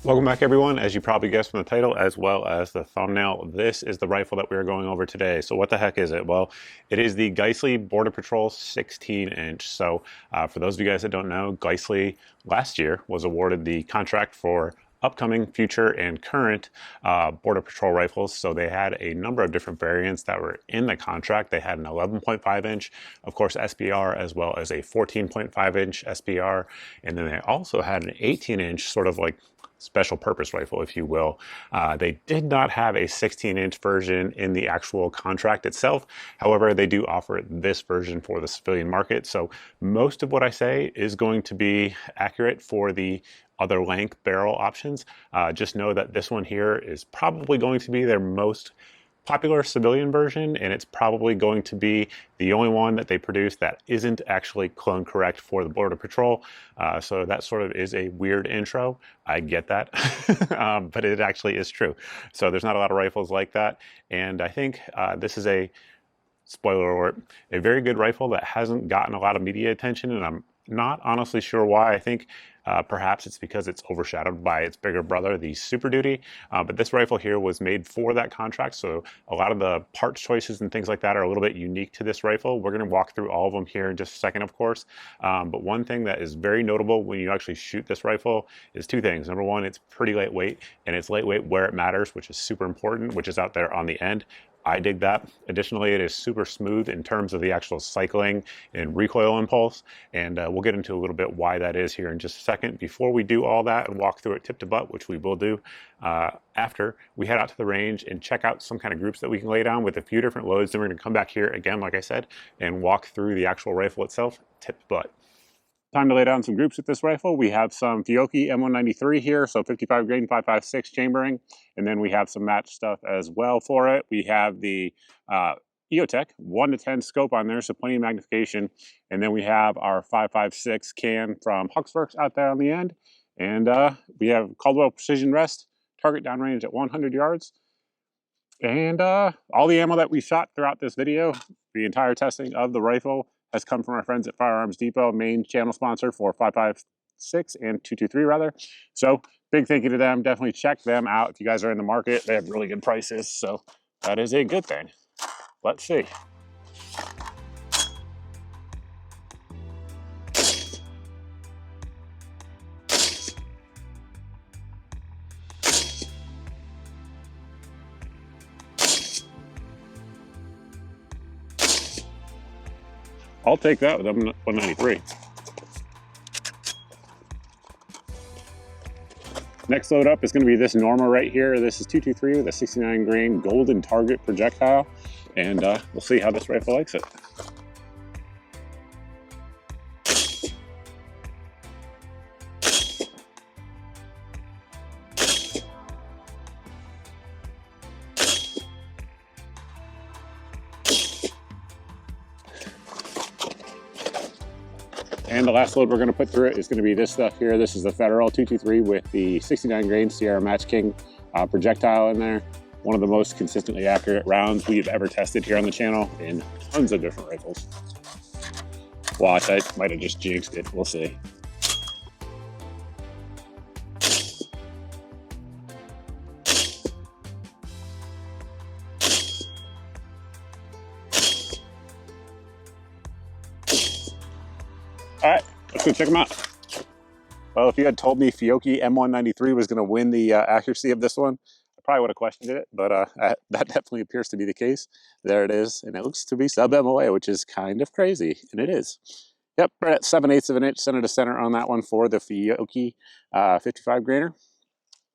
Welcome back, everyone. As you probably guessed from the title as well as the thumbnail, this is the rifle that we are going over today. So what the heck is it? Well, it is the Geissele Border Patrol 16-inch. So for those of you guys that don't know, Geissele last year was awarded the contract for upcoming, future, and current Border Patrol rifles. So they had a number of different variants that were in the contract. They had an 11.5-inch, of course, SBR, as well as a 14.5-inch SBR. And then they also had an 18-inch sort of like special purpose rifle, if you will. They did not have a 16-inch version in the actual contract itself. However, they do offer this version for the civilian market. So most of what I say is going to be accurate for the other length barrel options. Just know that this one here is probably going to be their most popular civilian version, and it's probably going to be the only one that they produce that isn't actually clone correct for the Border Patrol. So that sort of is a weird intro. I get that, but it actually is true. So there's not a lot of rifles like that, and I think this is a, spoiler alert, a very good rifle that hasn't gotten a lot of media attention, and I'm not honestly sure why. I think perhaps it's because it's overshadowed by its bigger brother, the Super Duty. But this rifle here was made for that contract, so a lot of the parts choices and things like that are a little bit unique to this rifle. We're going to walk through all of them here in just a second, of course. But one thing that is very notable when you actually shoot this rifle is two things. Number one, it's pretty lightweight, and it's lightweight where it matters, which is super important, which is out there on the end. I dig that. Additionally, it is super smooth in terms of the actual cycling and recoil impulse, and we'll get into a little bit why that is here in just a second. Before we do all that and walk through it tip to butt, which we will do after we head out to the range and check out some kind of groups that we can lay down with a few different loads, then we're going to come back here again, like I said, and walk through the actual rifle itself tip to butt. Time to lay down some groups with this rifle. We have some Fiocchi M193 here, so 55 grain 5.56 chambering, and then we have some match stuff as well for it. We have the EOTech 1-10 scope on there, so plenty of magnification, and then we have our 5.56 can from Huxworks out there on the end, and we have Caldwell Precision Rest, target downrange at 100 yards, and all the ammo that we shot throughout this video, the entire testing of the rifle, has come from our friends at Firearms Depot, main channel sponsor for 5.56 and 223 rather. So big thank you to them. Definitely check them out if you guys are in the market. They have really good prices, so that is a good thing. Let's see. I'll take that with M193. Next load up is going to be this Norma right here. This is 223 with a 69 grain golden target projectile, and we'll see how this rifle likes it. And the last load we're going to put through it is going to be this stuff here. This is the Federal 223 with the 69 grain Sierra Match King projectile in there. One of the most consistently accurate rounds we've ever tested here on the channel in tons of different rifles. Watch, I might have just jinxed it. We'll see. All right, let's go check them out. Well, if you had told me Fiocchi M193 was going to win the accuracy of this one, I probably would have questioned it, but that definitely appears to be the case. There it is, and it looks to be sub-MOA, which is kind of crazy, and it is. Yep, right at 7/8 of an inch, center to center on that one for the Fiocchi 55 grainer.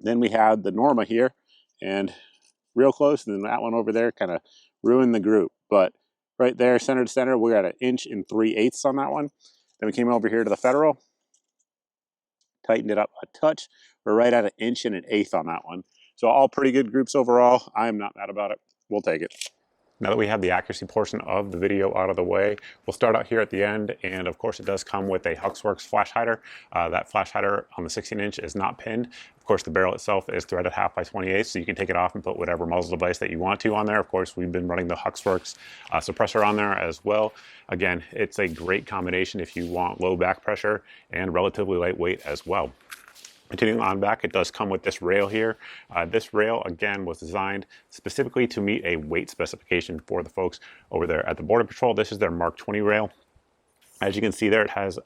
Then we have the Norma here, and real close, and then that one over there kind of ruined the group. But right there, center to center, we're at 1 3/8 inches on that one. Then we came over here to the Federal, tightened it up a touch. We're right at 1 1/8 inches on that one. So all pretty good groups overall. I'm not mad about it. We'll take it. Now that we have the accuracy portion of the video out of the way, we'll start out here at the end, and of course it does come with a Huxworks flash hider. That flash hider on the 16-inch is not pinned. Of course, the barrel itself is threaded 1/2 by 28, so you can take it off and put whatever muzzle device that you want to on there. Of course, we've been running the Huxworks suppressor on there as well. Again, it's a great combination if you want low back pressure and relatively lightweight as well. Continuing on back, it does come with this rail here. This rail, again, was designed specifically to meet a weight specification for the folks over there at the Border Patrol. This is their Mark 20 rail. As you can see there, it has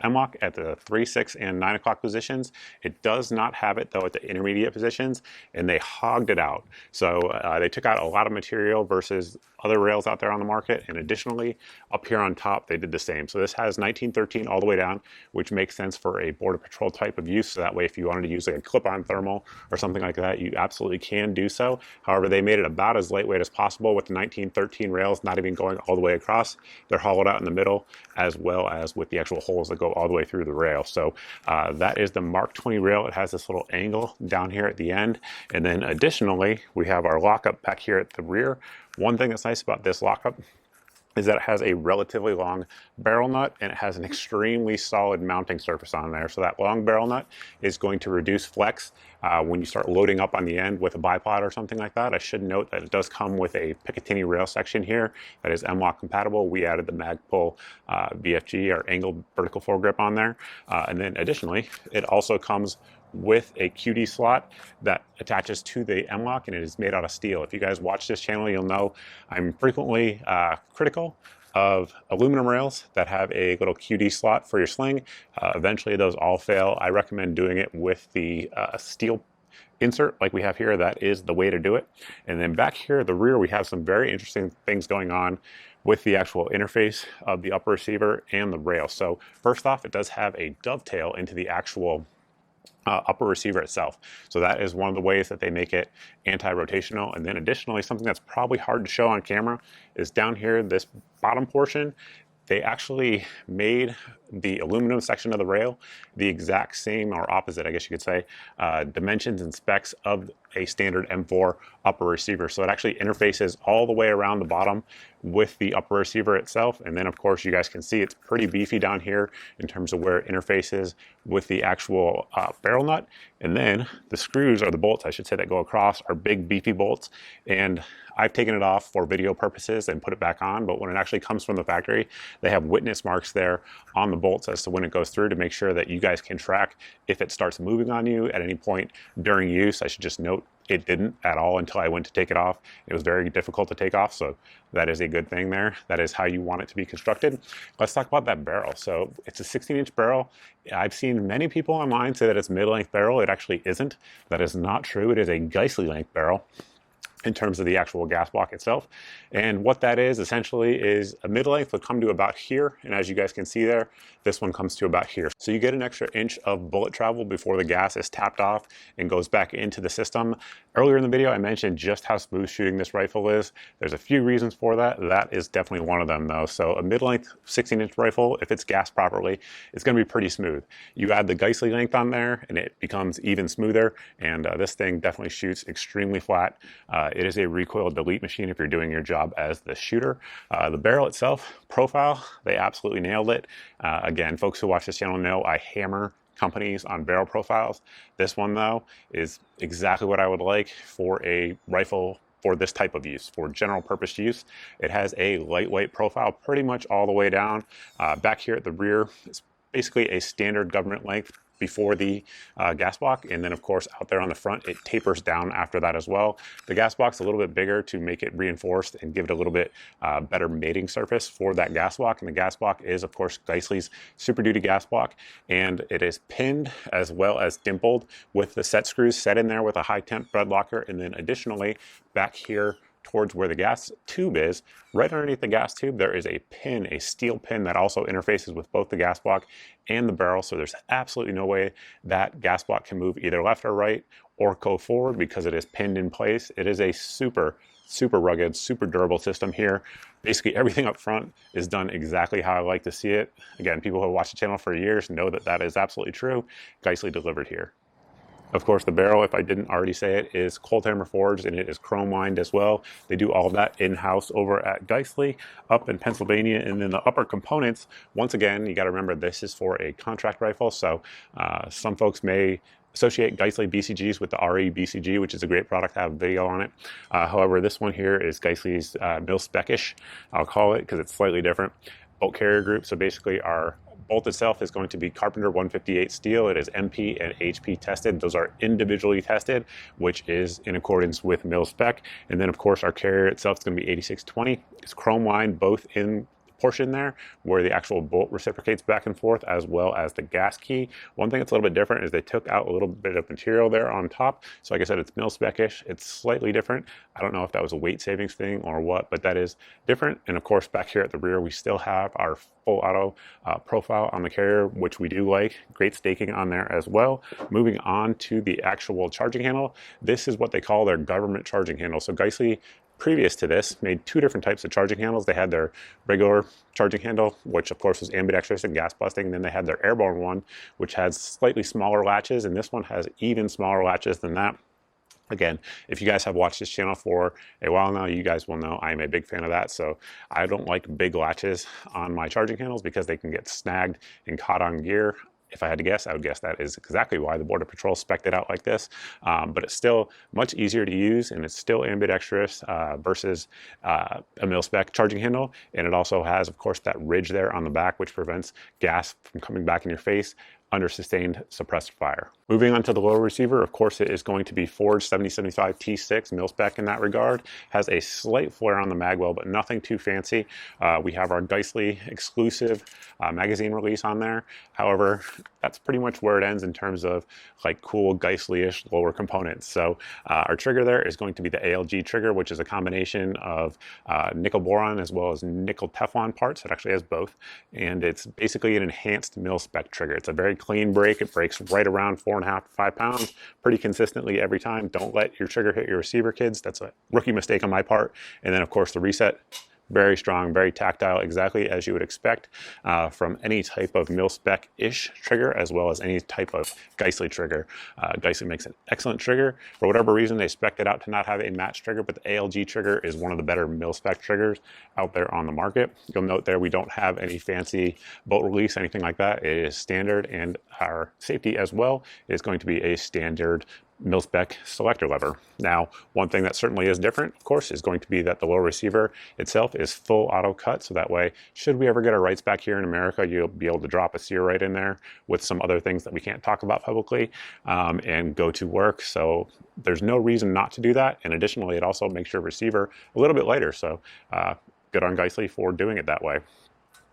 MLOC at the 3, 6, and 9 o'clock positions. It does not have it, though, at the intermediate positions, and they hogged it out. So they took out a lot of material versus other rails out there on the market, and additionally, up here on top, they did the same. So this has 1913 all the way down, which makes sense for a Border Patrol type of use. So that way, if you wanted to use like a clip-on thermal or something like that, you absolutely can do so. However, they made it about as lightweight as possible with the 1913 rails, not even going all the way across. They're hollowed out in the middle, as well as with the actual holes that go all the way through the rail. So that is the Mark 20 rail. It has this little angle down here at the end. And then additionally, we have our lockup back here at the rear. One thing that's nice about this lockup is that it has a relatively long barrel nut and it has an extremely solid mounting surface on there. So that long barrel nut is going to reduce flex when you start loading up on the end with a bipod or something like that. I should note that it does come with a Picatinny rail section here that is MLOC compatible. We added the Magpul VFG, or angled vertical foregrip, on there. And then additionally, it also comes with a QD slot that attaches to the MLOC, and it is made out of steel. If you guys watch this channel, you'll know I'm frequently critical of aluminum rails that have a little QD slot for your sling. Eventually those all fail. I recommend doing it with the steel insert like we have here. That is the way to do it. And then back here at the rear, we have some very interesting things going on with the actual interface of the upper receiver and the rail. So first off, it does have a dovetail into the actual upper receiver itself. So that is one of the ways that they make it anti-rotational. And then additionally, something that's probably hard to show on camera is down here, this bottom portion. They actually made the aluminum section of the rail the exact same, or opposite, I guess you could say, dimensions and specs of a standard M4 upper receiver. So it actually interfaces all the way around the bottom with the upper receiver itself. And then of course you guys can see it's pretty beefy down here in terms of where it interfaces with the actual barrel nut. And then the screws, or the bolts I should say, that go across are big beefy bolts. And I've taken it off for video purposes and put it back on, but when it actually comes from the factory, they have witness marks there on the bolts as to when it goes through, to make sure that you guys can track if it starts moving on you at any point during use. I should just note it didn't at all until I went to take it off. It was very difficult to take off, so that is a good thing there. That is how you want it to be constructed. Let's talk about that barrel. So it's a 16-inch barrel. I've seen many people online say that it's mid-length barrel. It actually isn't. That is not true. It is a Geissele length barrel in terms of the actual gas block itself. And what that is essentially is a mid-length would come to about here, and as you guys can see there, this one comes to about here. So you get an extra inch of bullet travel before the gas is tapped off and goes back into the system. Earlier in the video, I mentioned just how smooth shooting this rifle is. There's a few reasons for that. That is definitely one of them, though. So a mid-length 16-inch rifle, if it's gassed properly, it's going to be pretty smooth. You add the Geissele length on there, and it becomes even smoother, and this thing definitely shoots extremely flat. It is a recoil delete machine if you're doing your job as the shooter. The barrel itself, profile, they absolutely nailed it. Again, folks who watch this channel know I hammer companies on barrel profiles. This one, though, is exactly what I would like for a rifle for this type of use, for general purpose use. It has a lightweight profile pretty much all the way down. Back here at the rear, it's basically a standard government length before the gas block, and then of course out there on the front it tapers down after that as well. The gas block's a little bit bigger to make it reinforced and give it a little bit better mating surface for that gas block. And the gas block is of course Geissele's Super Duty gas block, and it is pinned as well as dimpled with the set screws set in there with a high temp thread locker. And then additionally back here towards where the gas tube is, right underneath the gas tube, there is a pin, a steel pin that also interfaces with both the gas block and the barrel. So there's absolutely no way that gas block can move either left or right or go forward because it is pinned in place. It is a super rugged, super durable system here. Basically everything up front is done exactly how I like to see it. Again, people who have watched the channel for years know that that is absolutely true. Geissele delivered here. Of course, the barrel, if I didn't already say it, is cold hammer forged, and it is chrome lined as well. They do all of that in-house over at Geissele up in Pennsylvania. And then the upper components, once again, you got to remember this is for a contract rifle. So some folks may associate Geissele BCGs with the RE BCG, which is a great product. I have a video on it. However, this one here is Geissele's mil-spec-ish, I'll call it, because it's slightly different. Bolt carrier group, so basically our bolt itself is going to be Carpenter 158 steel. It is MP and HP tested. Those are individually tested, which is in accordance with mil spec. And then of course our carrier itself is going to be 8620. It's chrome lined both in portion there where the actual bolt reciprocates back and forth, as well as the gas key. One thing that's a little bit different is they took out a little bit of material there on top. So like I said, it's mil spec-ish. It's slightly different. I don't know if that was a weight savings thing or what, but that is different. And of course, back here at the rear, we still have our full auto profile on the carrier, which we do like. Great staking on there as well. Moving on to the actual charging handle. This is what they call their government charging handle. So Geissele, previous to this, made two different types of charging handles. They had their regular charging handle, which of course was ambidextrous and gas busting. And then they had their airborne one, which has slightly smaller latches. And this one has even smaller latches than that. Again, if you guys have watched this channel for a while now, you guys will know I am a big fan of that. So I don't like big latches on my charging handles because they can get snagged and caught on gear. If I had to guess, I would guess that is exactly why the Border Patrol spec'd it out like this. But it's still much easier to use, and it's still ambidextrous versus a mil-spec charging handle. And it also has, of course, that ridge there on the back, which prevents gas from coming back in your face under sustained suppressed fire. Moving on to the lower receiver, of course, it is going to be Forge 7075 T6 mil-spec in that regard. Has a slight flare on the magwell, but nothing too fancy. We have our Geissele exclusive magazine release on there. However, that's pretty much where it ends in terms of like cool Geissele-ish lower components. So our trigger there is going to be the ALG trigger, which is a combination of nickel boron as well as nickel Teflon parts. It actually has both. And it's basically an enhanced mil-spec trigger. It's a very clean break. It breaks right around 4.5 to 5 pounds pretty consistently every time. Don't let your trigger hit your receiver, kids. That's a rookie mistake on my part. And then of course the reset, very strong, very tactile, exactly as you would expect from any type of mil-spec-ish trigger, as well as any type of Geissele trigger. Geissele makes an excellent trigger. For whatever reason, they spec'd it out to not have a match trigger, but the ALG trigger is one of the better mil-spec triggers out there on the market. You'll note there we don't have any fancy bolt release, anything like that. It is standard, and our safety as well is going to be a standard mil-spec selector lever. Now, one thing that certainly is different, of course, is going to be that the lower receiver itself is full auto cut. So that way, should we ever get our rights back here in America, you'll be able to drop a sear right in there with some other things that we can't talk about publicly and go to work. So there's no reason not to do that. And additionally, it also makes your receiver a little bit lighter. So good on Geissele for doing it that way.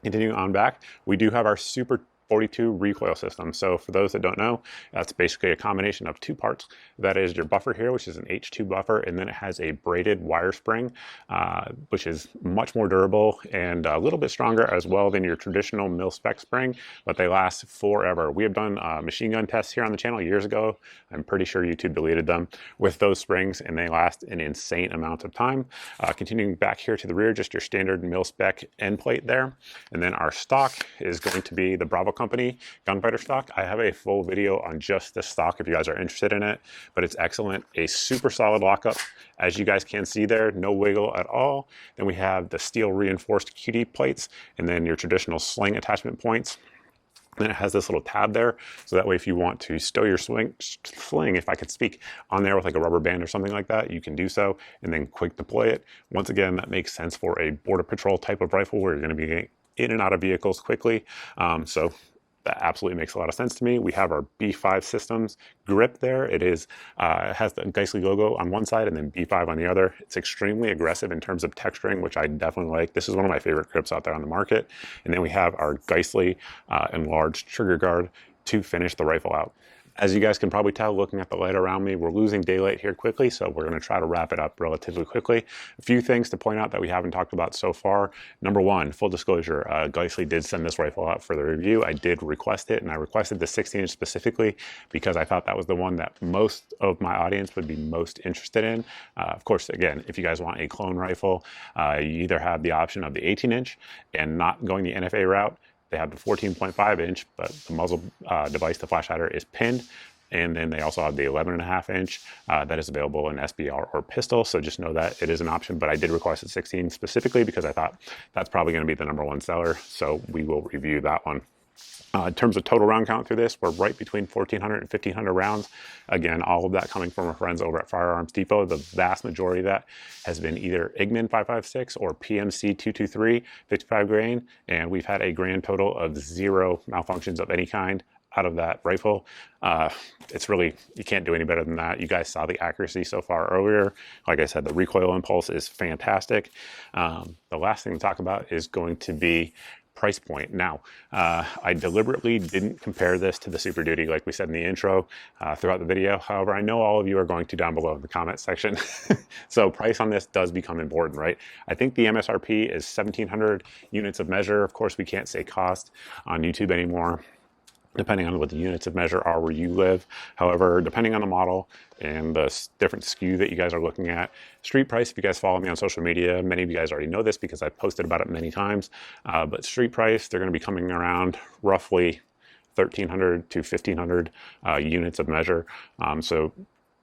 Continuing on back, we do have our Super 42 recoil system. So for those that don't know, that's basically a combination of two parts. That is your buffer here, which is an H2 buffer, and then it has a braided wire spring, which is much more durable and a little bit stronger as well than your traditional mil-spec spring, but they last forever. We have done machine gun tests here on the channel years ago. I'm pretty sure YouTube deleted them with those springs, and they last an insane amount of time. Continuing back here to the rear, just your standard mil-spec end plate there. And then our stock is going to be the Bravo Company gunfighter stock. I have a full video on just this stock if you guys are interested in it, but it's excellent. A super solid lockup, as you guys can see there, no wiggle at all. Then we have the steel reinforced QD plates, and then your traditional sling attachment points. Then it has this little tab there, so that way if you want to stow your sling, if I could speak, on there with like a rubber band or something like that, you can do so, and then quick deploy it. Once again, that makes sense for a border patrol type of rifle where you're going to be getting in and out of vehicles quickly. So that absolutely makes a lot of sense to me. We have our B5 systems grip there. It is has the Geissele logo on one side and then B5 on the other. It's extremely aggressive in terms of texturing, which I definitely like. This is one of my favorite grips out there on the market. And then we have our Geissele enlarged trigger guard to finish the rifle out. As you guys can probably tell, looking at the light around me, we're losing daylight here quickly, so we're going to try to wrap it up relatively quickly. A few things to point out that we haven't talked about so far. Number one, full disclosure, Geissele did send this rifle out for the review. I did request it, and I requested the 16-inch specifically because I thought that was the one that most of my audience would be most interested in. Of course, again, if you guys want a clone rifle, you either have the option of the 18-inch and not going the NFA route. They have the 14.5-inch, but the muzzle device, the flash hider, is pinned. And then they also have the 11.5-inch that is available in SBR or pistol. So just know that it is an option, but I did request a 16 specifically because I thought that's probably going to be the #1 seller. So we will review that one. In terms of total round count through this, we're right between 1,400 and 1,500 rounds. Again, all of that coming from our friends over at Firearms Depot. The vast majority of that has been either Igman 5.56 or PMC 223 55 grain, and we've had a grand total of 0 malfunctions of any kind out of that rifle. It's really, you can't do any better than that. You guys saw the accuracy so far earlier. Like I said, the recoil impulse is fantastic. The last thing to talk about is going to be price point. Now, I deliberately didn't compare this to the Super Duty like we said in the intro throughout the video. However, I know all of you are going to down below in the comment section. So price on this does become important, right? I think the MSRP is 1,700 units of measure. Of course, we can't say cost on YouTube anymore, depending on what the units of measure are where you live. However, depending on the model and the different SKU that you guys are looking at, street price, if you guys follow me on social media, many of you guys already know this because I've posted about it many times, but street price, they're gonna be coming around roughly 1,300 to 1,500 units of measure. So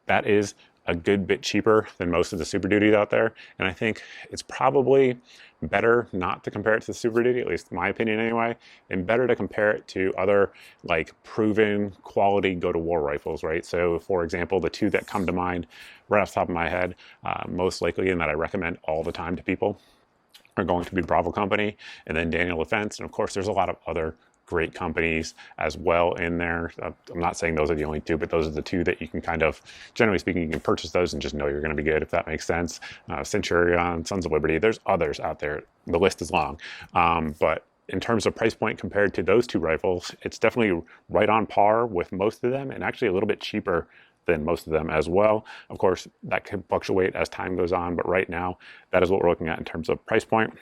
that is a good bit cheaper than most of the Super Duties out there. And I think it's probably better not to compare it to the Super Duty, at least in my opinion anyway, and better to compare it to other like proven quality go-to-war rifles, right? So for example, the two that come to mind right off the top of my head, most likely, and that I recommend all the time to people, are going to be Bravo Company and then Daniel Defense. And of course, there's a lot of other great companies as well in there. I'm not saying those are the only two, but those are the two that you can kind of, generally speaking, you can purchase those and just know you're going to be good, if that makes sense. Centurion, Sons of Liberty, there's others out there. The list is long. But in terms of price point compared to those two rifles, it's definitely right on par with most of them and actually a little bit cheaper than most of them as well. Of course, that can fluctuate as time goes on, but right now, that is what we're looking at in terms of price point.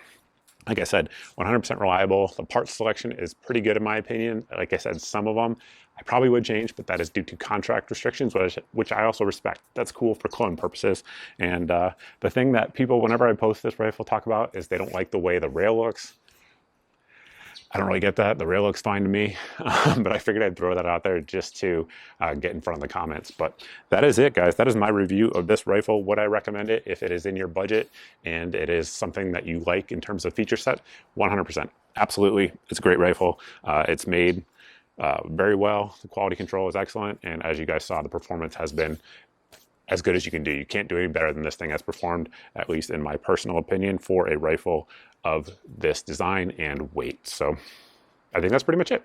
Like I said, 100% reliable. The parts selection is pretty good in my opinion. Like I said, some of them I probably would change, but that is due to contract restrictions, which I also respect. That's cool for clone purposes. And the thing that people, whenever I post this rifle, talk about is they don't like the way the rail looks. I don't really get that. The rail looks fine to me, but I figured I'd throw that out there just to get in front of the comments. But that is it, guys. That is my review of this rifle. Would I recommend it if it is in your budget and it is something that you like in terms of feature set? 100%. Absolutely. It's a great rifle. It's made very well. The quality control is excellent. And as you guys saw, the performance has been as good as you can do. You can't do any better than this thing has performed, at least in my personal opinion, for a rifle of this design and weight. So I think that's pretty much it.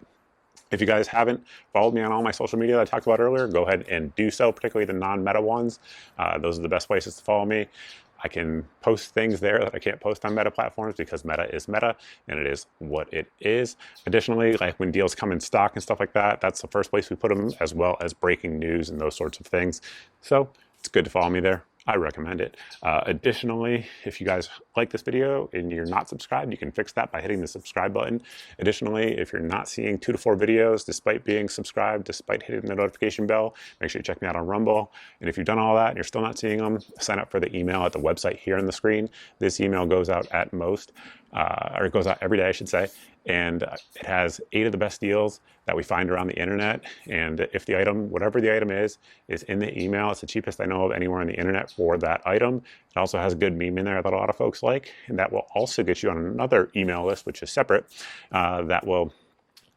If you guys haven't followed me on all my social media that I talked about earlier, go ahead and do so, particularly the non-meta ones. Those are the best places to follow me. I can post things there that I can't post on meta platforms because meta is meta and it is what it is. Additionally, like when deals come in stock and stuff like that, that's the first place we put them, as well as breaking news and those sorts of things. So it's good to follow me there. I recommend it. Additionally, if you guys like this video and you're not subscribed, you can fix that by hitting the subscribe button. Additionally, if you're not seeing 2 to 4 videos despite being subscribed, despite hitting the notification bell, make sure you check me out on Rumble. And if you've done all that and you're still not seeing them, sign up for the email at the website here on the screen. This email goes out at most, or it goes out every day, I should say. And it has 8 of the best deals that we find around the internet. And if the item, whatever the item is in the email, it's the cheapest I know of anywhere on the internet for that item. It also has a good meme in there that a lot of folks like. And that will also get you on another email list, which is separate, that will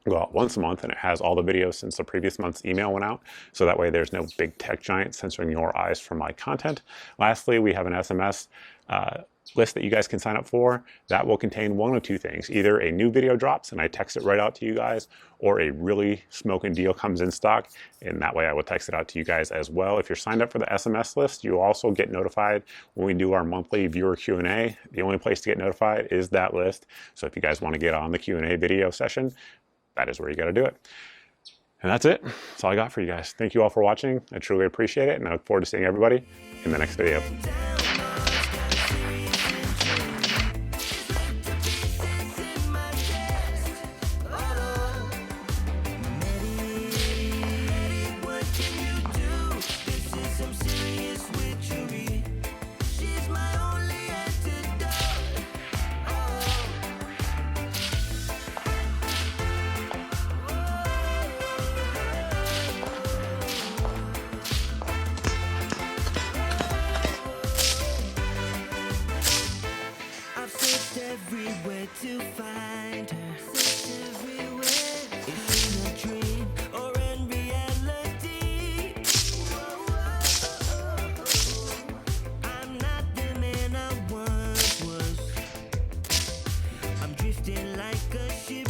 go out once a month, and it has all the videos since the previous month's email went out. So that way there's no big tech giant censoring your eyes from my content. Lastly, we have an SMS list that you guys can sign up for. That will contain one of 2 things. Either a new video drops and I text it right out to you guys, or a really smoking deal comes in stock, and that way I will text it out to you guys as well. If you're signed up for the SMS list, you also get notified when we do our monthly viewer Q&A. The only place to get notified is that list. So if you guys want to get on the Q&A video session, that is where you got to do it. And that's it. That's all I got for you guys. Thank you all for watching. I truly appreciate it, and I look forward to seeing everybody in the next video. Everywhere to find her, everywhere. like a ship